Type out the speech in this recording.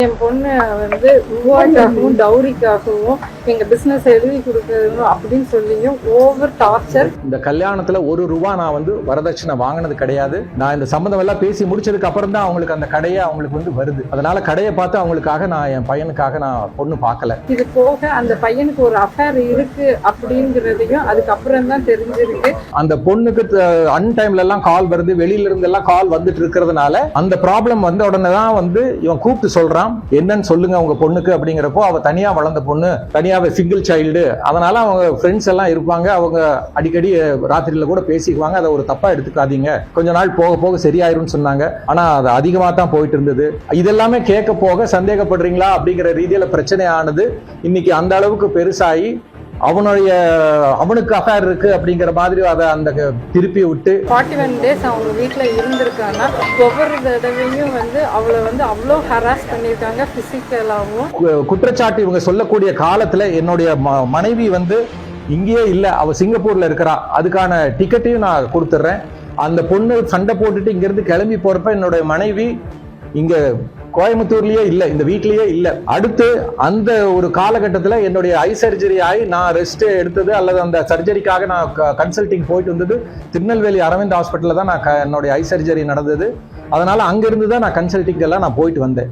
என் பொண்ணு வந்து ரூபாய்க்காகவும் டவுரிக்காகவும் எங்க பிசினஸ் எழுதி கொடுக்கணும் அப்படின்னு சொல்லியும் ஓவர் டார்ச்சர். இந்த கல்யாணத்துல ₹1 நான் வந்து வரதட்சணை வாங்கினது கிடையாது. நான் இந்த சம்பந்தம் எல்லாம் பேசி முடிச்சதுக்கு அப்புறம் தான் அவங்களுக்கு அந்த கடையை அவங்களுக்கு வந்து வருது. அதனால கடையை பார்த்து அவங்களுக்காக நான் என் பையனுக்காக நான் பொண்ணு பார்க்கல. இது போக அந்த பையனுக்கு ஒரு அஃபேர் இருக்கு அப்படிங்கிறதையும் அதுக்கப்புறம் தான் தெரிஞ்சிருக்கு. அந்த பொண்ணுக்கு அன்டைம்ல எல்லாம் கால் வருது, வெளியில இருந்து எல்லாம் கால் வந்துட்டு இருக்கிறதுனால அந்த ப்ராப்ளம் வந்த உடனே தான் வந்து இவன் கூப்பிட்டு சொல்றான், என்னன்னு சொல்லுங்க உங்க பொண்ணுக்கு அப்படிங்கிறப்போ அவ தனியா வளர்ந்த பொண்ணு, தனியாவே சிங்கிள் சைல்டு. அதனால அவங்க ஃப்ரெண்ட்ஸ் எல்லாம் இருப்பாங்க, அவங்க அடிக்கடி ராத்திரியில கூட பேசிக்குவாங்க. அதை ஒரு தப்பா எடுத்துக்காதீங்க, கொஞ்ச நாள் போக போக சரியாயிரும்னு சொன்னாங்க. ஆனா அது அதிகமா தான் போயிட்டு இருந்தது. இதெல்லாமே கேட்க போக சந்தேகப்படுறீங்களா அப்படிங்கிற ரீதியில பிரச்சனை ஆனது. இன்னைக்கு அந்த அளவுக்கு பெருசாகி அவனுக்கு அஃபேர் இருக்கு அப்படிங்கிற மாதிரி அதை அந்த திருப்பி விட்டு 41 days அவங்க வீட்டுல இருந்திருக்காங்கன்னா ஒவ்வொரு தடவையும் வந்து அவளை வந்து அவ்வளோ ஹராஸ் பண்ணியிருக்காங்க பிசிக்கலாகவும். குற்றச்சாட்டு இவங்க சொல்லக்கூடிய காலத்துல என்னுடைய மனைவி வந்து இங்கேயே இல்ல, அவ சிங்கப்பூர்ல இருக்கிறா. அதுக்கான டிக்கெட்டையும் நான் கொடுத்துட்றேன். அந்த பொண்ணு சண்டை போட்டுட்டு இங்க இருந்து கிளம்பி போறப்ப என்னுடைய மனைவி இங்க கோயம்புத்தூர்லயே இல்ல, இந்த வீட்லயே இல்ல. அடுத்து அந்த ஒரு காலகட்டத்துல என்னுடைய ஐ சர்ஜரி ஆகி நான் ரெஸ்ட் எடுத்தது அல்லது அந்த சர்ஜரிக்காக நான் கன்சல்டிங் போயிட்டு வந்தது திருநெல்வேலி அரவிந்த் ஹாஸ்பிட்டல்ல தான் நான் என்னுடைய ஐ சர்ஜரி நடந்தது. அதனால அங்கிருந்து தான் நான் கன்சல்டிங் எல்லாம் நான் போயிட்டு வந்தேன்.